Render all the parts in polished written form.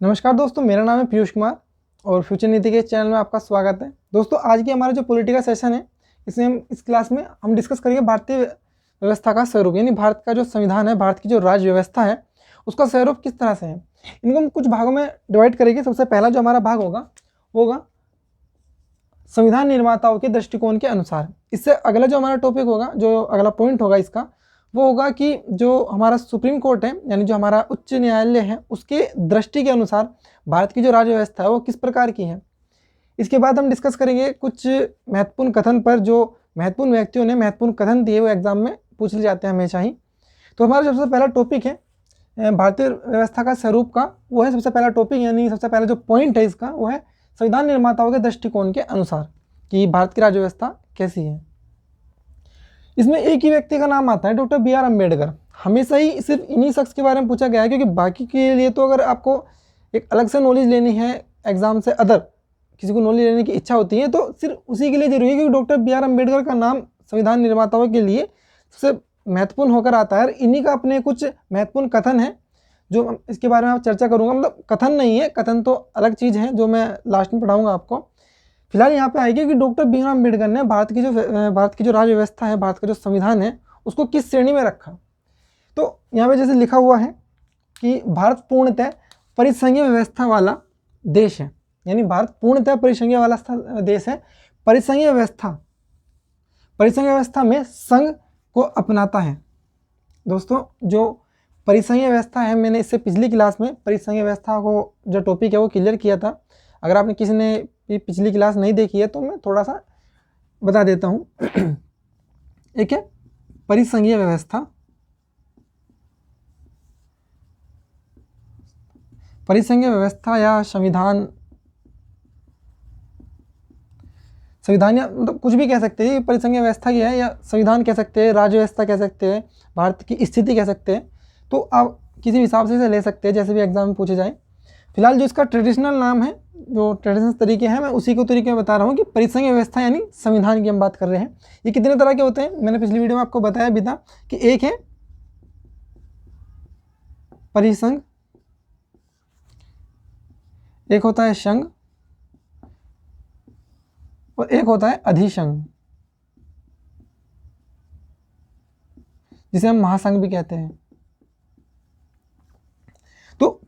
नमस्कार दोस्तों, मेरा नाम है पीयूष कुमार और फ्यूचर नीति के चैनल में आपका स्वागत है। दोस्तों, आज की हमारा जो पॉलिटिकल सेशन है, इसमें हम इस क्लास में हम डिस्कस करेंगे भारतीय व्यवस्था का स्वरूप, यानी भारत का जो संविधान है, भारत की जो राज्य व्यवस्था है, उसका स्वरूप किस तरह से है। इनको हम कुछ भागों में डिवाइड करेंगे। सबसे पहला जो हमारा भाग होगा संविधान निर्माताओं के दृष्टिकोण के अनुसार। इससे अगला जो हमारा टॉपिक होगा, जो अगला पॉइंट होगा इसका, वो होगा कि जो हमारा सुप्रीम कोर्ट है, यानी जो हमारा उच्च न्यायालय है, उसके दृष्टि के अनुसार भारत की जो राज्य व्यवस्था है वो किस प्रकार की है। इसके बाद हम डिस्कस करेंगे कुछ महत्वपूर्ण कथन पर, जो महत्वपूर्ण व्यक्तियों ने महत्वपूर्ण कथन दिए, वो एग्जाम में पूछ ले जाते हैं हमेशा ही। तो हमारा सबसे पहला टॉपिक है भारतीय व्यवस्था का स्वरूप का, वो है सबसे पहला टॉपिक, यानी सबसे पहला जो पॉइंट है इसका, वो है संविधान निर्माताओं के दृष्टिकोण के अनुसार कि भारत की राज्य व्यवस्था कैसी है। इसमें एक ही व्यक्ति का नाम आता है, डॉक्टर बी आर अम्बेडकर। हमेशा ही सिर्फ इन्हीं शख्स के बारे में पूछा गया है, क्योंकि बाकी के लिए तो अगर आपको एक अलग से नॉलेज लेनी है एग्जाम से, अदर किसी को नॉलेज लेने की इच्छा होती है, तो सिर्फ उसी के लिए जरूरी है, क्योंकि डॉक्टर बी आर अम्बेडकर का नाम संविधान निर्माताओं के लिए सबसे महत्वपूर्ण होकर आता है। और इन्हीं का अपने कुछ महत्वपूर्ण कथन है, जो इसके बारे में आप चर्चा करूँगा। मतलब कथन नहीं है, कथन तो अलग चीज़ है, जो मैं लास्ट में पढ़ाऊँगा आपको। फिलहाल यहाँ पे आएगी कि डॉक्टर बी आर अम्बेडकर ने भारत की जो राज्य व्यवस्था है, भारत का जो संविधान है, उसको किस श्रेणी में रखा। तो यहाँ पे जैसे लिखा हुआ है कि भारत पूर्णतः परिसंघीय व्यवस्था वाला देश है, यानी भारत पूर्णतः परिसंघीय वाला देश है। परिसंघीय व्यवस्था में संघ को अपनाता है। दोस्तों, जो परिसंघीय व्यवस्था है, मैंने इससे पिछली क्लास में परिसंघीय व्यवस्था को जो टॉपिक है वो क्लियर किया था। अगर आपने किसी ने ये पिछली क्लास नहीं देखी है तो मैं थोड़ा सा बता देता हूँ। एक है परिसंघीय व्यवस्था। परिसंघीय व्यवस्था या संविधान या मतलब कुछ भी कह सकते हैं। परिसंघीय व्यवस्था क्या है, या संविधान कह सकते हैं, राज्य व्यवस्था कह सकते हैं, भारत की स्थिति कह सकते हैं। तो आप किसी भी हिसाब से इसे ले सकते हैं, जैसे भी एग्जाम में पूछे जाए। फिलहाल जो इसका ट्रेडिशनल नाम है, जो ट्रेडिशनल तरीके हैं, मैं उसी को तरीके में बता रहा हूँ कि परिसंघीय व्यवस्था यानी संविधान की हम बात कर रहे हैं। ये कितने तरह के होते हैं, मैंने पिछली वीडियो में आपको बताया भी था कि एक है परिसंघ, एक होता है संघ, और एक होता है अधिसंघ, जिसे हम महासंघ भी कहते हैं। तो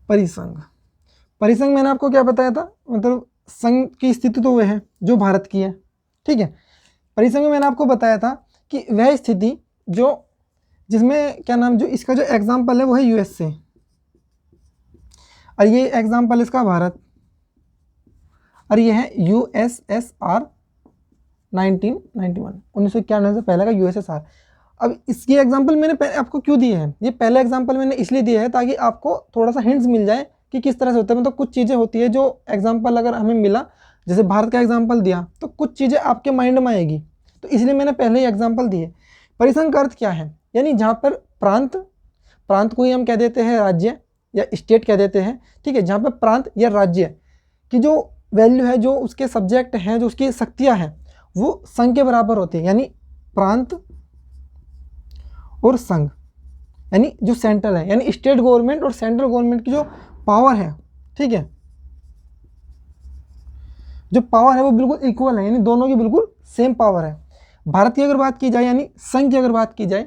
परिसंघ मैंने आपको क्या बताया था, मतलब संघ की स्थिति तो वह है जो भारत की है, ठीक है। परिसंघ में मैंने आपको बताया था कि वह स्थिति जो जिसमें क्या नाम, जो इसका जो एग्जाम्पल है वो है यूएसए, और ये एग्जाम्पल इसका भारत, और ये है यूएसएसआर 1991 से पहले का यूएसएसआर। अब इसकी एग्जाम्पल मैंने आपको क्यों दिए हैं, ये पहले एग्जाम्पल मैंने इसलिए दिए है ताकि आपको थोड़ा सा हिंट्स मिल जाए कि किस तरह से होता है। मतलब कुछ चीज़ें होती है जो एग्जाम्पल अगर हमें मिला, जैसे भारत का एग्जाम्पल दिया, तो कुछ चीज़ें आपके माइंड में आएगी, तो इसलिए मैंने पहले ही एग्जाम्पल दिए। परिसंघ का अर्थ क्या है, यानी जहाँ पर प्रांत को ही हम कह देते हैं राज्य या स्टेट कह देते हैं, ठीक है। जहाँ पर प्रांत या राज्य की जो वैल्यू है, जो उसके सब्जेक्ट हैं, जो उसकी शक्तियाँ हैं, वो संघ के बराबर होती है। यानी प्रांत और संघ, यानी जो सेंट्रल है, यानी स्टेट गवर्नमेंट और सेंट्रल गवर्नमेंट की जो पावर है, ठीक है, जो पावर है वो बिल्कुल इक्वल है, यानी दोनों की बिल्कुल सेम पावर है। भारत की अगर बात की जाए, यानी संघ की अगर बात की जाए,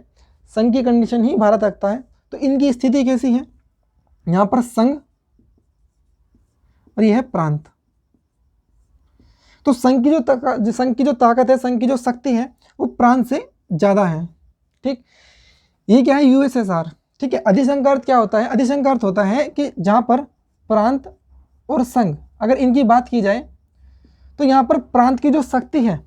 संघ की कंडीशन ही भारत रखता है। तो इनकी स्थिति कैसी है, यहाँ पर संघ और यह है प्रांत। तो संघ की जो ताकत है, संघ की जो शक्ति है, वो प्रांत से ज़्यादा है, ठीक। ये क्या है, यूएसएसआर, ठीक है। अधिसंघ का अर्थ क्या होता है, अधिसंघ का अर्थ होता है कि जहाँ पर प्रांत और संघ अगर इनकी बात की जाए, तो यहाँ पर प्रांत की जो शक्ति है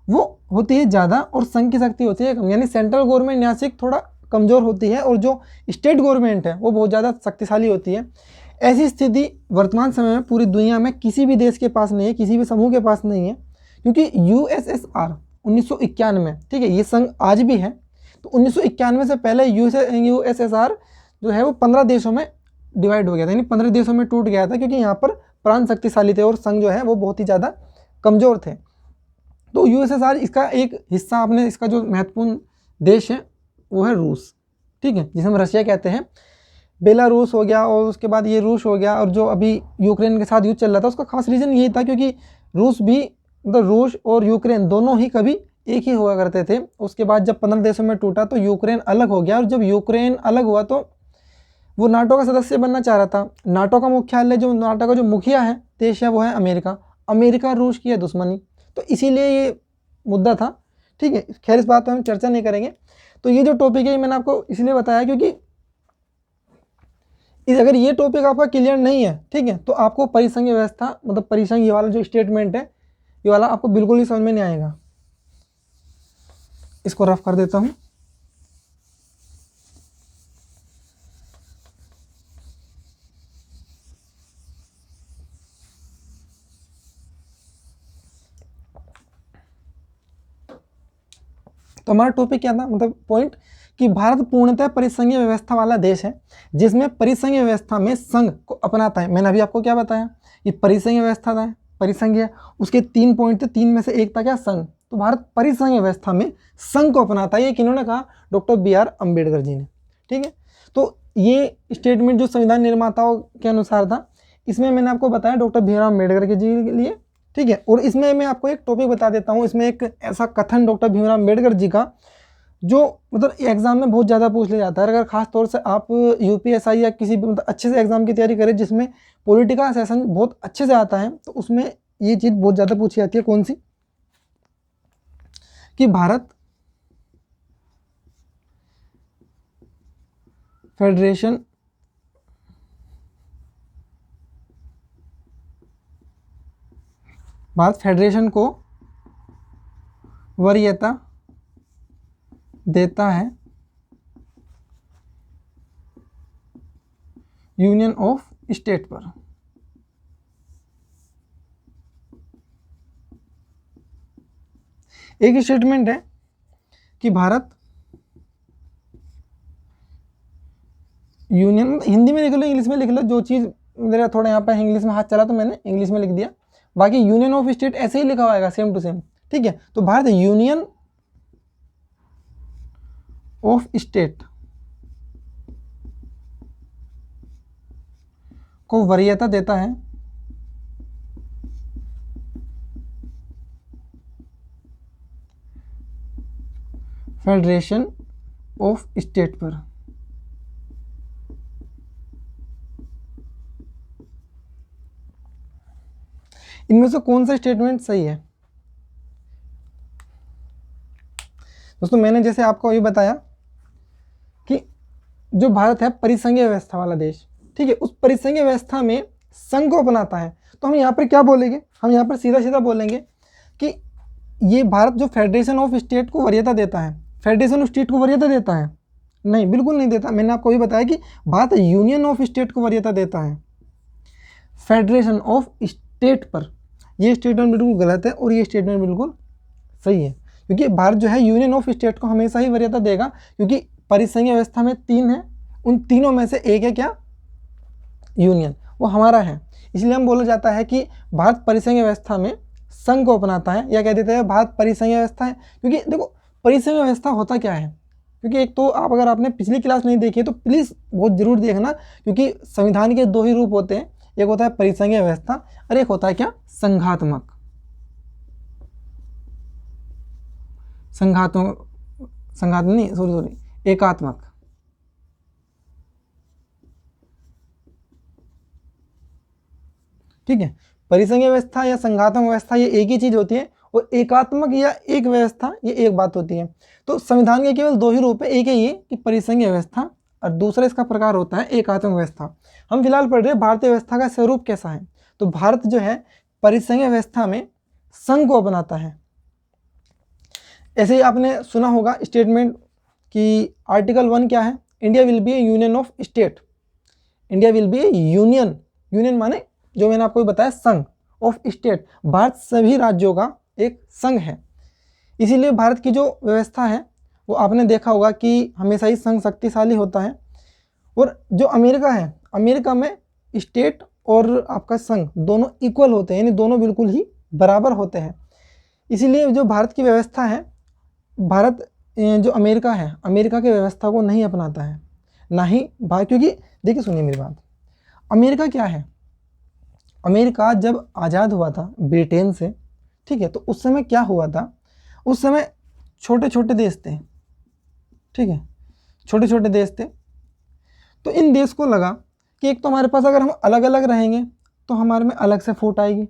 वो होती है ज़्यादा और संघ की शक्ति होती है कम, यानी सेंट्रल गवर्नमेंट यहाँ से थोड़ा कमज़ोर होती है और जो स्टेट गवर्नमेंट है वो बहुत ज़्यादा शक्तिशाली होती है। ऐसी स्थिति वर्तमान समय में पूरी दुनिया में किसी भी देश के पास नहीं है, किसी भी समूह के पास नहीं है, क्योंकि यूएसएसआर 1991, ठीक है, ये संघ आज भी है। तो 1991 से पहले यूएसएसआर जो है वो 15 देशों में डिवाइड हो गया था, यानी 15 देशों में टूट गया था, क्योंकि यहाँ पर प्रांत शक्तिशाली थे और संघ जो है वो बहुत ही ज़्यादा कमज़ोर थे। तो यूएसएसआर इसका एक हिस्सा, आपने इसका जो महत्वपूर्ण देश है वो है रूस, ठीक है, जिसे हम रशिया कहते हैं। बेलारूस हो गया और उसके बाद ये रूस हो गया, और जो अभी यूक्रेन के साथ युद्ध चल रहा था उसका खास रीज़न यही था क्योंकि रूस भी, मतलब रूस और यूक्रेन दोनों ही कभी एक ही हुआ करते थे। उसके बाद जब 15 देशों में टूटा तो यूक्रेन अलग हो गया, और जब यूक्रेन अलग हुआ तो वो नाटो का सदस्य बनना चाह रहा था। नाटो का मुख्यालय, जो नाटो का जो मुखिया है देश है, वो है अमेरिका। अमेरिका रूस की है दुश्मनी, तो इसीलिए ये मुद्दा था। ठीक है, खैर इस बात पर हम चर्चा नहीं करेंगे। तो ये जो टॉपिक है मैंने आपको इसलिए बताया क्योंकि अगर ये टॉपिक आपका क्लियर नहीं है, ठीक है, तो आपको परिसंघीय व्यवस्था, मतलब परिसंघ, ये वाला जो स्टेटमेंट है ये वाला आपको बिल्कुल ही समझ में नहीं आएगा। इसको रफ कर देता हूं। तो हमारा टॉपिक क्या था, मतलब पॉइंट, कि भारत पूर्णतः परिसंघीय व्यवस्था वाला देश है जिसमें परिसंघीय व्यवस्था में संघ को अपनाता है। मैंने अभी आपको क्या बताया, ये परिसंघीय व्यवस्था था, परिसंघीय, उसके 3 पॉइंट थे, 3 में से एक था क्या, संघ। तो भारत परिसंघीय व्यवस्था में संघ को अपनाता है। ये किन्होंने कहा, डॉक्टर BR अम्बेडकर जी ने। ठीक है, तो ये स्टेटमेंट जो संविधान निर्माताओं के अनुसार था, इसमें मैंने आपको बताया डॉक्टर भीमराव अम्बेडकर के जी के लिए। ठीक है, और इसमें मैं आपको एक टॉपिक बता देता हूँ। इसमें एक ऐसा कथन डॉक्टर भीमराव अम्बेडकर जी का जो मतलब एग्जाम में बहुत ज़्यादा पूछ लिया जाता है। अगर खास तौर से आप UPSI या किसी भी मतलब अच्छे से एग्जाम की तैयारी करें जिसमें पॉलिटिकल सेशन बहुत अच्छे से आता है, तो उसमें ये चीज़ बहुत ज़्यादा पूछी जाती है। कौन सी, कि भारत फेडरेशन को वरीयता देता है यूनियन ऑफ स्टेट पर। एक स्टेटमेंट है कि भारत यूनियन, हिंदी में लिख लो, इंग्लिश में लिख लो, जो चीज़ मेरा थोड़ा यहाँ पर इंग्लिश में हाथ चला तो मैंने इंग्लिश में लिख दिया, बाकी यूनियन ऑफ स्टेट ऐसे ही लिखा होगा सेम टू सेम। ठीक है, तो भारत यूनियन ऑफ स्टेट को वरीयता देता है फेडरेशन ऑफ स्टेट पर। इनमें से कौन सा स्टेटमेंट सही है दोस्तों? मैंने जैसे आपको अभी बताया कि जो भारत है परिसंघीय व्यवस्था वाला देश, ठीक है, उस परिसंघीय व्यवस्था में संघ को अपनाता है। तो हम यहाँ पर क्या बोलेंगे, हम यहाँ पर सीधा सीधा बोलेंगे कि ये भारत जो फेडरेशन ऑफ स्टेट को वरीयता देता है, फेडरेशन ऑफ स्टेट को वरीयता देता है? नहीं, बिल्कुल नहीं देता। मैंने आपको भी बताया कि भारत यूनियन ऑफ स्टेट को वरीयता देता है फेडरेशन ऑफ स्टेट पर। ये स्टेटमेंट बिल्कुल गलत है और ये स्टेटमेंट बिल्कुल सही है, क्योंकि भारत जो है यूनियन ऑफ स्टेट को हमेशा ही वरीयता देगा, क्योंकि परिसंघीय व्यवस्था में 3 है, उन तीनों में से एक है क्या, यूनियन, वो हमारा है। इसलिए हम बोला जाता है कि भारत परिसंघीय व्यवस्था में संघ को अपनाता है, या कह देते हैं भारत परिसंघीय व्यवस्था है। क्योंकि देखो परिसंघीय व्यवस्था होता क्या है, क्योंकि एक तो आप अगर आपने पिछली क्लास नहीं देखी है तो प्लीज़ बहुत ज़रूर देखना, क्योंकि संविधान के 2 ही रूप होते हैं, एक होता है परिसंघीय व्यवस्था और एक होता है क्या, संघात्मक एकात्मक। ठीक है, परिसंघीय व्यवस्था या संघात्मक व्यवस्था ये एक ही चीज होती है, और एकात्मक या एक व्यवस्था ये एक बात होती है। तो संविधान के केवल 2 ही रूप है, एक है ये कि परिसंघीय व्यवस्था और दूसरा इसका प्रकार होता है एकात्मक व्यवस्था। हम फिलहाल पढ़ रहे हैं भारतीय व्यवस्था का स्वरूप कैसा है। तो भारत जो है परिसंघीय व्यवस्था में संघ को अपनाता है। ऐसे ही आपने सुना होगा स्टेटमेंट कि आर्टिकल 1 क्या है, India will be A union of state. India will be A union, union माने जो मैंने आपको बताया संघ, ऑफ स्टेट, भारत सभी राज्यों का एक संघ है। इसीलिए भारत की जो व्यवस्था है वो आपने देखा होगा कि हमेशा ही संघ शक्तिशाली होता है। और जो अमेरिका है, अमेरिका में स्टेट और आपका संघ दोनों इक्वल होते हैं, यानी दोनों बिल्कुल ही बराबर होते हैं। इसीलिए जो भारत की व्यवस्था है, भारत जो अमेरिका है, अमेरिका की व्यवस्था को नहीं अपनाता है। ना ही भारत, क्योंकि देखिए सुनिए मेरी बात, अमेरिका क्या है, अमेरिका जब आज़ाद हुआ था ब्रिटेन से, ठीक है, तो उस समय क्या हुआ था, उस समय छोटे छोटे देश थे, ठीक है, छोटे छोटे देश थे। तो इन देश को लगा कि एक तो हमारे पास अगर हम अलग अलग रहेंगे तो हमारे में अलग से फूट आएगी,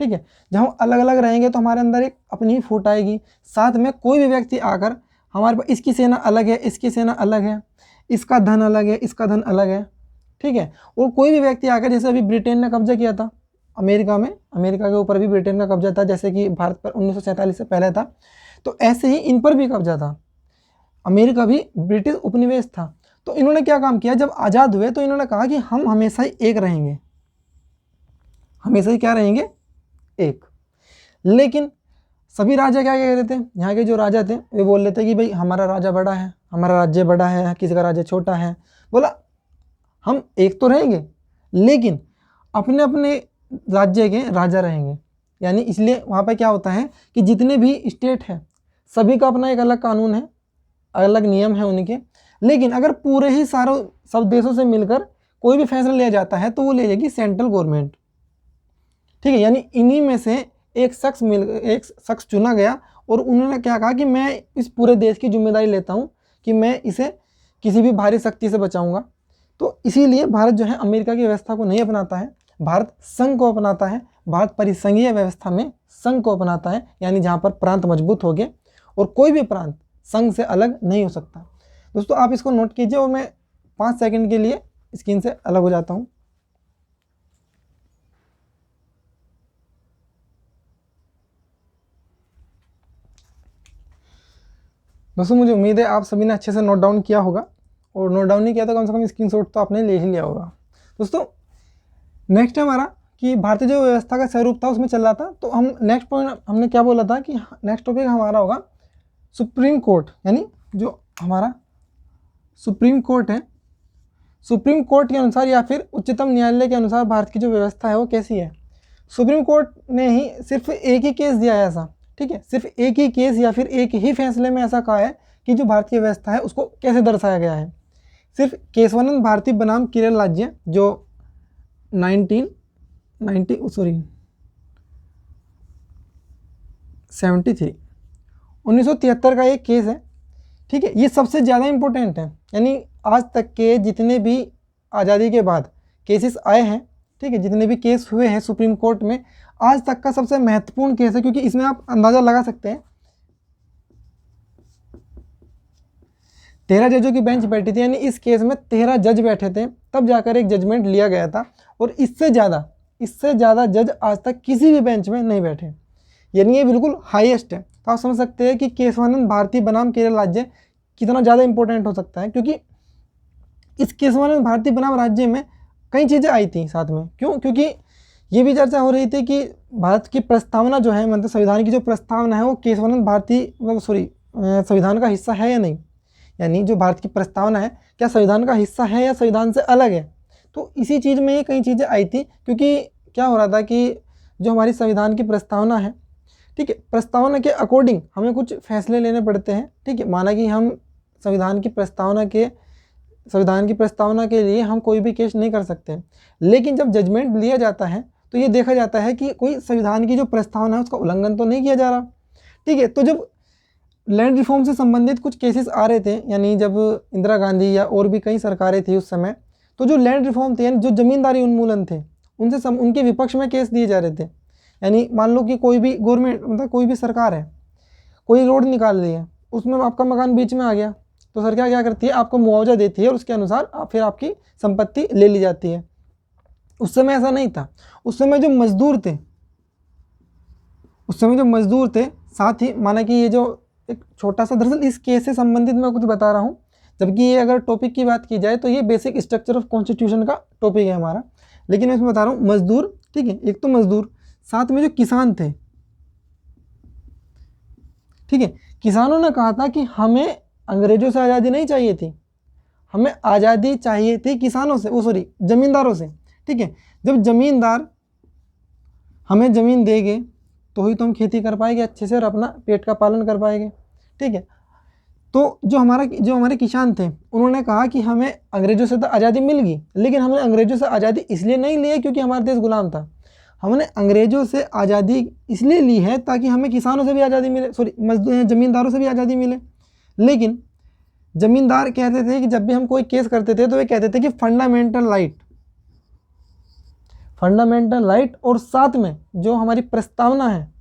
ठीक है, जब हम अलग अलग रहेंगे तो हमारे अंदर एक अपनी ही फूट आएगी। साथ में कोई भी व्यक्ति आकर हमारे पास, इसकी सेना अलग है, इसकी सेना अलग है, इसका धन अलग है, इसका धन अलग है, ठीक है, और कोई भी व्यक्ति आकर, जैसे अभी ब्रिटेन ने कब्जा किया था अमेरिका में, अमेरिका के ऊपर भी ब्रिटेन का कब्जा था, जैसे कि भारत पर 1947 से पहले था, तो ऐसे ही इन पर भी कब्जा था, अमेरिका भी ब्रिटिश उपनिवेश था। तो इन्होंने क्या काम किया, जब आज़ाद हुए तो इन्होंने कहा कि हम हमेशा ही एक रहेंगे, हमेशा ही क्या रहेंगे, एक। लेकिन सभी राजा क्या कह रहे थे, यहाँ के जो राजा थे वे बोल रहे थे कि भाई हमारा राजा बड़ा है, हमारा राज्य बड़ा है, किसी का राज्य छोटा है, बोला हम एक तो रहेंगे लेकिन अपने अपने राज्य के राजा रहेंगे। यानी इसलिए वहाँ पे क्या होता है कि जितने भी स्टेट है सभी का अपना एक अलग कानून है, अलग नियम है उनके, लेकिन अगर पूरे ही सारों सब देशों से मिलकर कोई भी फैसला लिया जाता है तो वो ले जाएगी सेंट्रल गवर्नमेंट, ठीक है। यानी इन्हीं में से एक शख्स चुना गया और उन्होंने क्या कहा कि मैं इस पूरे देश की जिम्मेदारी लेता हूँ कि मैं इसे किसी भी भारी शक्ति से बचाऊंगा। तो इसीलिए भारत जो है अमेरिका की व्यवस्था को नहीं अपनाता है, भारत संघ को अपनाता है, भारत परिसंघीय व्यवस्था में संघ को अपनाता है, यानी जहाँ पर प्रांत मजबूत हो गए और कोई भी प्रांत संघ से अलग नहीं हो सकता। दोस्तों आप इसको नोट कीजिए और मैं 5 सेकंड के लिए स्क्रीन से अलग हो जाता हूँ। दोस्तों मुझे उम्मीद है आप सभी ने अच्छे से नोट डाउन किया होगा, और नोट डाउन नहीं किया तो कम से कम स्क्रीनशॉट तो आपने ले ही लिया होगा। दोस्तों नेक्स्ट है हमारा कि भारतीय जो व्यवस्था का स्वरूप था उसमें चल रहा था, तो हम नेक्स्ट पॉइंट हमने क्या बोला था कि नेक्स्ट टॉपिक हमारा होगा सुप्रीम कोर्ट, यानी जो हमारा सुप्रीम कोर्ट है, सुप्रीम कोर्ट के अनुसार या फिर उच्चतम न्यायालय के अनुसार भारत की जो व्यवस्था है वो कैसी है। सुप्रीम कोर्ट ने ही सिर्फ एक ही केस दिया है ऐसा, ठीक है, सिर्फ एक ही केस या फिर एक ही फैसले में ऐसा कहा है कि जो भारत की व्यवस्था है उसको कैसे दर्शाया गया है। सिर्फ केशवानंद भारती बनाम केरल राज्य जो 1973 का एक केस है, ठीक है, ये सबसे ज़्यादा इम्पोर्टेंट है। यानी आज तक के जितने भी आज़ादी के बाद केसेस आए हैं, ठीक है, जितने भी केस हुए हैं सुप्रीम कोर्ट में, आज तक का सबसे महत्वपूर्ण केस है, क्योंकि इसमें आप अंदाज़ा लगा सकते हैं 13 जजों की बेंच बैठी थी, यानी इस केस में 13 जज बैठे थे, तब जाकर एक जजमेंट लिया गया था, और इससे ज़्यादा जज आज तक किसी भी बेंच में नहीं बैठे, यानी ये बिल्कुल हाईएस्ट है। तो आप समझ सकते हैं कि केशवानंद भारती बनाम केरल राज्य कितना ज़्यादा इंपॉर्टेंट हो सकता है, क्योंकि इस केशवानंद भारती बनाम राज्य में कई चीज़ें आई थी साथ में। क्यों? क्योंकि ये भी चर्चा हो रही थी कि भारत की प्रस्तावना जो है, मतलब संविधान की जो प्रस्तावना है वो केशवानंद भारती संविधान का हिस्सा है या नहीं, यानी जो भारत की प्रस्तावना है क्या संविधान का हिस्सा है या संविधान से अलग है। तो इसी चीज़ में ये कई चीज़ें आई थी, क्योंकि क्या हो रहा था कि जो हमारी संविधान की प्रस्तावना है, ठीक है, प्रस्तावना के अकॉर्डिंग हमें कुछ फैसले लेने पड़ते हैं, ठीक है, माना कि हम संविधान की प्रस्तावना के लिए हम कोई भी केस नहीं कर सकते, लेकिन जब जजमेंट लिया जाता है तो ये देखा जाता है कि कोई संविधान की जो प्रस्तावना है उसका उल्लंघन तो नहीं किया जा रहा, ठीक है। तो जब लैंड रिफॉर्म से संबंधित कुछ केसेस आ रहे थे, यानी जब इंदिरा गांधी या और भी कई सरकारें थी उस समय, तो जो लैंड रिफॉर्म थे, यानी जो जमींदारी उन्मूलन थे, उनके विपक्ष में केस दिए जा रहे थे। यानी मान लो कि कोई भी गवर्नमेंट, मतलब कोई भी सरकार है, कोई रोड निकाल रही है, उसमें आपका मकान बीच में आ गया, तो सरकार क्या करती है, आपको मुआवजा देती है और उसके अनुसार फिर आपकी संपत्ति ले ली जाती है। उस समय ऐसा नहीं था, उस समय जो मजदूर थे, साथ ही माना कि ये जो एक छोटा सा, दरअसल इस केस से संबंधित मैं कुछ बता रहा हूँ, जबकि ये अगर टॉपिक की बात की जाए तो ये बेसिक स्ट्रक्चर ऑफ कॉन्स्टिट्यूशन का टॉपिक है हमारा, लेकिन मैं इसमें बता रहा हूँ मजदूर, ठीक है, एक तो मजदूर, साथ में जो किसान थे, ठीक है, किसानों ने कहा था कि हमें अंग्रेजों से आज़ादी नहीं चाहिए थी, हमें आज़ादी चाहिए थी किसानों से, जमींदारों से, ठीक है। जब जमींदार हमें ज़मीन देंगे तो ही तो हम खेती कर पाएंगे अच्छे से और अपना पेट का पालन कर पाएंगे, ठीक है। तो जो हमारे किसान थे उन्होंने कहा कि हमें अंग्रेज़ों से तो आज़ादी मिल गई, लेकिन हमने अंग्रेज़ों से आज़ादी इसलिए नहीं ली है क्योंकि हमारा देश गुलाम था। हमने अंग्रेज़ों से आज़ादी इसलिए ली है ताकि हमें किसानों से भी आज़ादी मिले, ज़मींदारों से भी आज़ादी मिले। लेकिन ज़मींदार कहते थे कि जब भी हम कोई केस करते थे तो वे कहते थे कि फंडामेंटल राइट, और साथ में जो हमारी प्रस्तावना है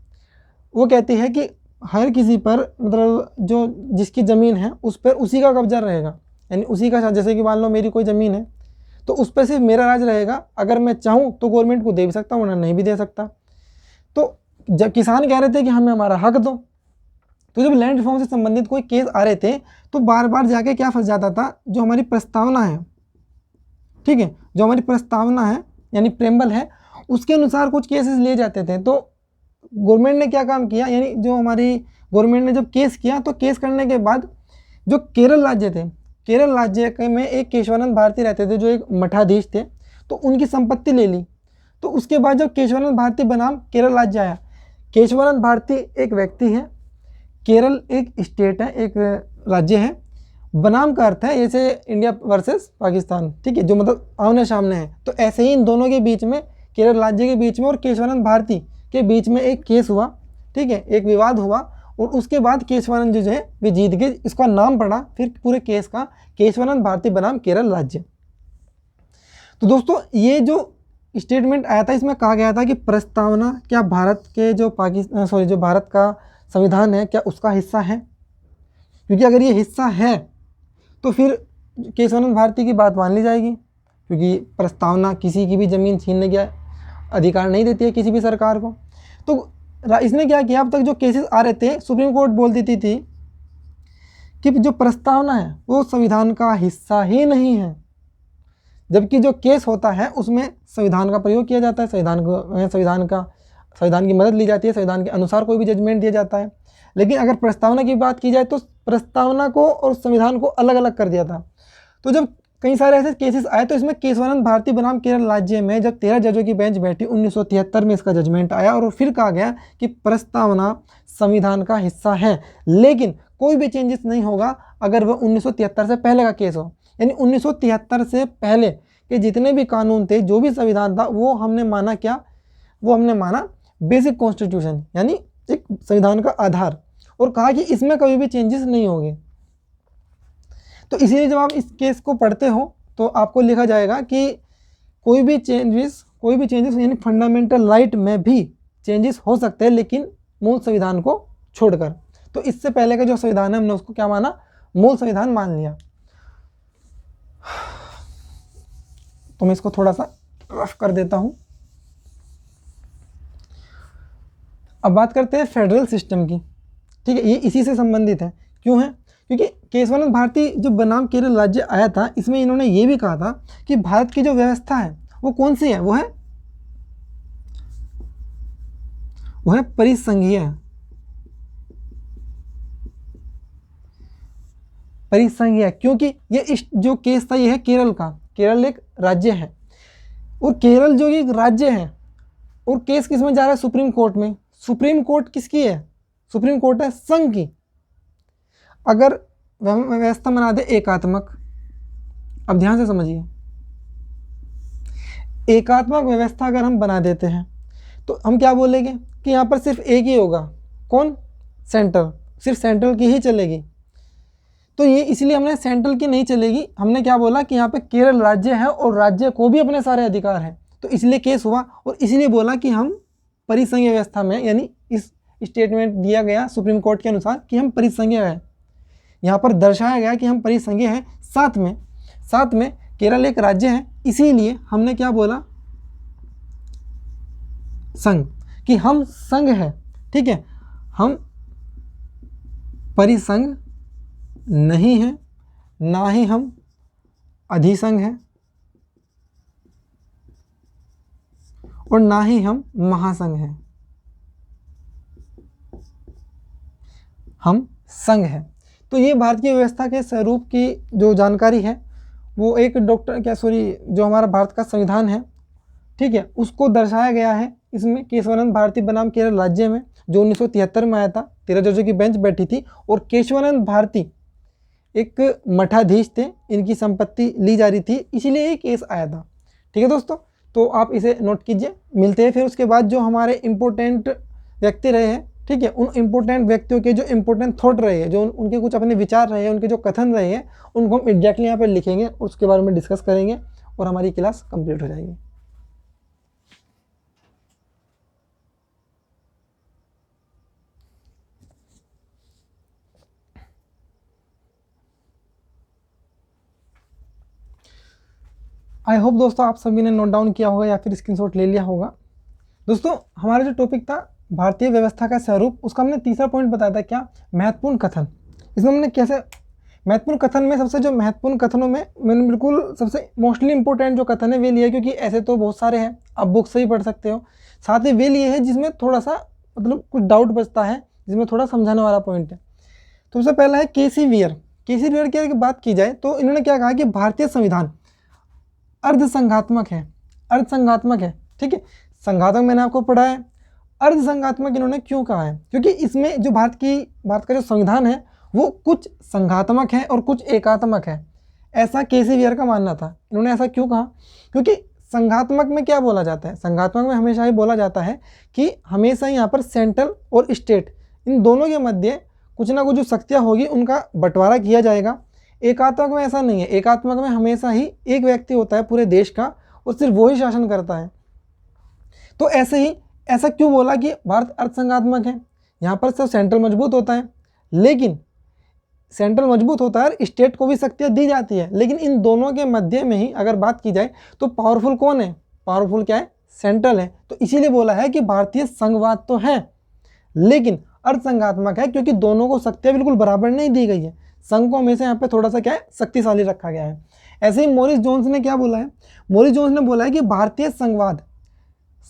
वो कहती है कि हर किसी पर, मतलब जो जिसकी ज़मीन है उस पर उसी का कब्जा रहेगा, यानी उसी का, जैसे कि मान लो मेरी कोई ज़मीन है तो उस पर सिर्फ मेरा राज रहेगा। अगर मैं चाहूँ तो गवर्नमेंट को दे भी सकता हूँ, वरना नहीं भी दे सकता। तो जब किसान कह रहे थे कि हमें हमारा हक दो, तो जब लैंड रिफॉर्म से संबंधित कोई केस आ रहे थे तो बार बार जाके क्या फंस जाता था, जो हमारी प्रस्तावना है, ठीक है, जो हमारी प्रस्तावना है यानी प्रेम्बल है, उसके अनुसार कुछ केसेस लिए जाते थे। तो गवर्नमेंट ने क्या काम किया, यानी जो हमारी गवर्नमेंट ने जब केस किया तो केस करने के बाद जो केरल राज्य थे, केरल राज्य में एक केशवानंद भारती रहते थे जो एक मठाधीश थे, तो उनकी संपत्ति ले ली। तो उसके बाद जब केशवानंद भारती बनाम केरल राज्य आया, केशवानंद भारती एक व्यक्ति है, केरल एक स्टेट है, एक राज्य है, बनाम का अर्थ है जैसे इंडिया वर्सेस पाकिस्तान, ठीक है, जो मतलब आमने सामने है। तो ऐसे ही इन दोनों के बीच में, केरल राज्य के बीच में और केशवानंद भारती के बीच में एक केस हुआ, ठीक है, एक विवाद हुआ, और उसके बाद केशवानंद जो है वे जीत गए। इसका नाम पड़ा फिर पूरे केस का केशवानंद भारती बनाम केरल राज्य। तो दोस्तों ये जो स्टेटमेंट आया था इसमें कहा गया था कि प्रस्तावना क्या भारत के जो भारत का संविधान है क्या उसका हिस्सा है, क्योंकि अगर ये हिस्सा है तो फिर केशवानंद भारती की बात मान ली जाएगी, क्योंकि प्रस्तावना किसी की भी ज़मीन छीनने का अधिकार नहीं देती है किसी भी सरकार को। तो इसने क्या किया, अब तक जो केसेस आ रहे थे सुप्रीम कोर्ट बोल देती थी कि जो प्रस्तावना है वो संविधान का हिस्सा ही नहीं है, जबकि जो केस होता है उसमें संविधान का प्रयोग किया जाता है, संविधान की मदद ली जाती है, संविधान के अनुसार कोई भी जजमेंट दिया जाता है। लेकिन अगर प्रस्तावना की बात की जाए तो प्रस्तावना को और संविधान को अलग अलग कर दिया था। तो जब कई सारे ऐसे केसेस आए तो इसमें केशवानंद भारती बनाम केरल राज्य में जब 13 जजों की बेंच बैठी 1973 में इसका जजमेंट आया और फिर कहा गया कि प्रस्तावना संविधान का हिस्सा है, लेकिन कोई भी चेंजेस नहीं होगा अगर वह 1973 से पहले का केस हो। यानी 1973 से पहले के जितने भी कानून थे, जो भी संविधान था, वो हमने माना क्या, वो हमने माना बेसिक कॉन्स्टिट्यूशन, यानी एक संविधान का आधार, और कहा कि इसमें कभी भी चेंजेस नहीं होंगे। तो इसीलिए जब आप इस केस को पढ़ते हो तो आपको लिखा जाएगा कि कोई भी चेंजेस यानी फंडामेंटल राइट में भी चेंजेस हो सकते हैं, लेकिन मूल संविधान को छोड़कर। तो इससे पहले का जो संविधान है हमने उसको क्या माना, मूल संविधान मान लिया। तो मैं इसको थोड़ा सा रफ कर देता हूं। अब बात करते हैं फेडरल सिस्टम की, ठीक है, ये इसी से संबंधित है। क्यों है, क्योंकि केशवानंद भारती जो बनाम केरल राज्य आया था इसमें इन्होंने ये भी कहा था कि भारत की जो व्यवस्था है वो कौन सी है, वो है परिसंघीय। क्योंकि ये जो केस था ये है केरल का, केरल एक राज्य है और केरल जो एक राज्य है, और केस किस में जा रहा है, सुप्रीम कोर्ट में। सुप्रीम कोर्ट किसकी है, सुप्रीम कोर्ट है संघ की। अगर व्यवस्था बना दे एकात्मक, अब ध्यान से समझिए, एकात्मक व्यवस्था अगर हम बना देते हैं तो हम क्या बोलेंगे कि यहाँ पर सिर्फ एक ही होगा, कौन, सेंट्रल, सिर्फ सेंट्रल की ही चलेगी। तो ये इसलिए हमने सेंट्रल की नहीं चलेगी, हमने क्या बोला कि यहाँ पे केरल राज्य है और राज्य को भी अपने सारे अधिकार हैं, तो इसलिए केस हुआ। और इसलिए बोला कि हम परिसंघीय व्यवस्था में, यानी इस स्टेटमेंट दिया गया सुप्रीम कोर्ट के अनुसार कि हम परिसंघीय हैं, यहाँ पर दर्शाया गया कि हम परिसंघीय हैं। साथ में केरल एक राज्य है, इसीलिए हमने क्या बोला, संघ, कि हम संघ है, ठीक है, हम परिसंघ नहीं है, ना ही हम अधिसंघ हैं और ना ही हम महासंघ हैं, हम संघ हैं। तो ये भारतीय व्यवस्था के स्वरूप की जो जानकारी है वो एक जो हमारा भारत का संविधान है, ठीक है, उसको दर्शाया गया है इसमें केशवानंद भारती बनाम केरल राज्य में, जो 1973 में आया था, 13 जजों की बेंच बैठी थी। और केशवानंद भारती एक मठाधीश थे, इनकी संपत्ति ली जा रही थी, इसीलिए ये केस आया था। ठीक है दोस्तों, तो आप इसे नोट कीजिए। मिलते हैं फिर उसके बाद जो हमारे इम्पोर्टेंट व्यक्ति रहे हैं, ठीक है, उन इम्पोर्टेंट व्यक्तियों के जो इम्पोर्टेंट थॉट रहे हैं, जो उनके कुछ अपने विचार रहे हैं, उनके जो कथन रहे हैं, उनको हम एग्जैक्टली यहाँ पर लिखेंगे और उसके बारे में डिस्कस करेंगे और हमारी क्लास कंप्लीट हो जाएगी। आई होप दोस्तों आप सभी ने नोट डाउन किया होगा या फिर स्क्रीनशॉट ले लिया होगा। दोस्तों हमारा जो टॉपिक था भारतीय व्यवस्था का स्वरूप, उसका हमने तीसरा पॉइंट बताया था क्या, महत्वपूर्ण कथन। इसमें हमने कैसे महत्वपूर्ण कथन में सबसे जो महत्वपूर्ण कथनों में मैंने बिल्कुल सबसे मोस्टली इंपॉर्टेंट जो कथन है वे लिए, क्योंकि ऐसे तो बहुत सारे हैं, आप बुक से ही पढ़ सकते हो, साथ ही वे लिए है जिसमें थोड़ा सा मतलब कुछ डाउट बचता है, जिसमें थोड़ा समझाने वाला पॉइंट है। तो सबसे पहला है केसी वियर की बात की जाए तो इन्होंने क्या कहा कि भारतीय संविधान अर्धसंघात्मक है, अर्धसंघात्मक है। ठीक है, संघात्मक मैंने आपको पढ़ा है, अर्धसंघात्मक इन्होंने क्यों कहा है, क्योंकि इसमें जो भारत का जो संविधान है वो कुछ संघात्मक है और कुछ एकात्मक है, ऐसा केसी वियर का मानना था। इन्होंने ऐसा क्यों कहा, क्योंकि संघात्मक में क्या बोला जाता है, संघात्मक में हमेशा ही बोला जाता है कि हमेशा यहाँ पर सेंट्रल और स्टेट इन दोनों के मध्य कुछ ना कुछ जो शक्तियाँ होगी उनका बंटवारा किया जाएगा। एकात्मक में ऐसा नहीं है, एकात्मक में हमेशा ही एक व्यक्ति होता है पूरे देश का और सिर्फ वो ही शासन करता है। तो ऐसे ही ऐसा क्यों बोला कि भारत अर्धसंघात्मक है, यहाँ पर सब सेंट्रल मजबूत होता है, लेकिन सेंट्रल मजबूत होता है, स्टेट को भी शक्तियाँ दी जाती है, लेकिन इन दोनों के मध्य में ही अगर बात की जाए तो पावरफुल कौन है, पावरफुल क्या है, सेंट्रल है। तो इसीलिए बोला है कि भारतीय संघवाद तो है लेकिन अर्धसंघात्मक है, क्योंकि दोनों को शक्तियाँ बिल्कुल बराबर नहीं दी गई है, संघ को हमेशा यहाँ पे थोड़ा सा क्या है शक्तिशाली रखा गया है। ऐसे ही मॉरिस जोन्स ने क्या बोला है, मॉरिस जोन्स ने बोला है कि भारतीय संघवाद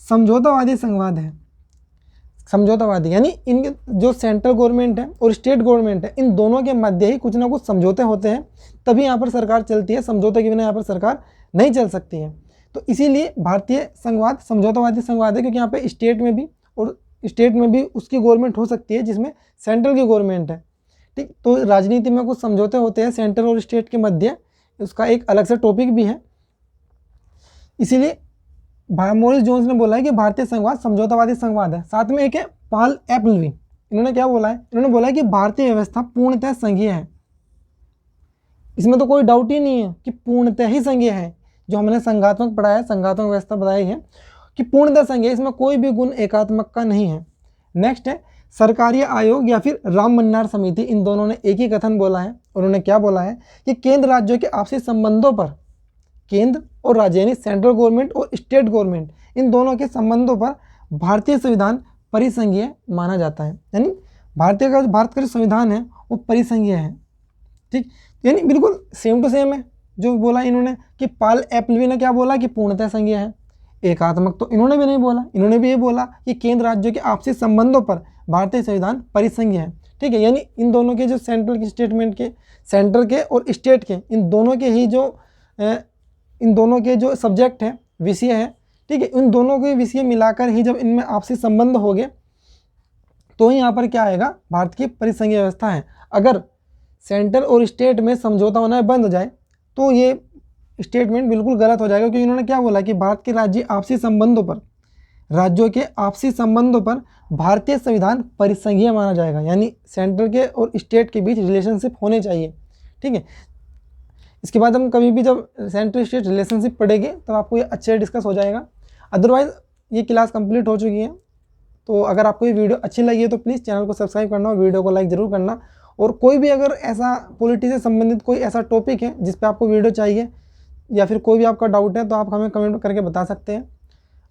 समझौतावादी संघवाद है, समझौतावादी यानी इनके जो सेंट्रल गवर्नमेंट है और स्टेट गवर्नमेंट है, इन दोनों के मध्य ही कुछ ना कुछ समझौते होते हैं, तभी यहाँ पर सरकार चलती है, समझौते के बिना यहाँ पर सरकार नहीं चल सकती है। तो इसीलिए भारतीय संघवाद समझौतावादी संघवाद है, क्योंकि यहाँ पे स्टेट में भी उसकी गवर्नमेंट हो सकती है जिसमें सेंट्रल की गवर्नमेंट है। ठीक, तो राजनीति में कुछ समझौते होते हैं सेंट्रल और स्टेट के मध्य, उसका एक अलग से टॉपिक भी है। इसीलिए मॉरिस जोन्स ने बोला है कि भारतीय संघवाद समझौतावादी संघवाद है। साथ में एक है पॉल एप्पलवी, इन्होंने क्या बोला है, इन्होंने बोला है कि भारतीय व्यवस्था पूर्णतः संघीय है। इसमें तो कोई डाउट ही नहीं है कि पूर्णतः ही संघीय है, जो हमने संघात्मक पढ़ा है, संघात्मक व्यवस्था बताई है कि पूर्णतः संघीय, इसमें कोई भी गुण एकात्मक का नहीं है। नेक्स्ट है सरकारी आयोग या फिर राम मन्नार समिति, इन दोनों ने एक ही कथन बोला है। उन्होंने क्या बोला है कि केंद्र राज्यों के आपसी संबंधों पर, केंद्र और राज्य यानी सेंट्रल गवर्नमेंट और स्टेट गवर्नमेंट, इन दोनों के संबंधों पर भारतीय संविधान परिसंघीय माना जाता है, यानी भारत का जो संविधान है वो परिसंघीय है। ठीक, यानी बिल्कुल सेम टू सेम है जो बोला इन्होंने कि पॉल एप्पलवी ने क्या बोला कि पूर्णतः संघीय है। एकात्मक तो इन्होंने भी नहीं बोला, इन्होंने भी ये बोला कि केंद्र राज्यों के आपसी संबंधों पर भारतीय संविधान परिसंघीय है। ठीक है, यानी इन दोनों के जो सेंट्रल के स्टेटमेंट के, सेंट्रल के और स्टेट के, इन दोनों के जो सब्जेक्ट है, विषय है, ठीक है, इन दोनों के विषय मिलाकर ही जब इनमें आपसी संबंध हो गए तो ही यहाँ पर क्या आएगा, भारत की परिसंघीय व्यवस्था है। अगर सेंट्रल और स्टेट में समझौता होना बंद हो जाए तो ये स्टेटमेंट बिल्कुल गलत हो जाएगा, क्योंकि इन्होंने क्या बोला कि भारत के राज्य आपसी संबंधों पर, राज्यों के आपसी संबंधों पर भारतीय संविधान परिसंघीय माना जाएगा, यानी सेंट्रल के और स्टेट के बीच रिलेशनशिप होने चाहिए। ठीक है, इसके बाद हम कभी भी जब सेंट्रल स्टेट रिलेशनशिप पढ़ेंगे तब आपको ये अच्छे से डिस्कस हो जाएगा। अदरवाइज़ ये क्लास कंप्लीट हो चुकी है। तो अगर आपको ये वीडियो अच्छी लगी है तो प्लीज़ चैनल को सब्सक्राइब करना और वीडियो को लाइक ज़रूर करना। और कोई भी अगर ऐसा पॉलिटी से संबंधित कोई ऐसा टॉपिक है जिस पे आपको वीडियो चाहिए या फिर कोई भी आपका डाउट है तो आप हमें कमेंट करके बता सकते हैं।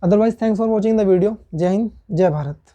Otherwise thanks for watching the video. जय हिंद, जय भारत।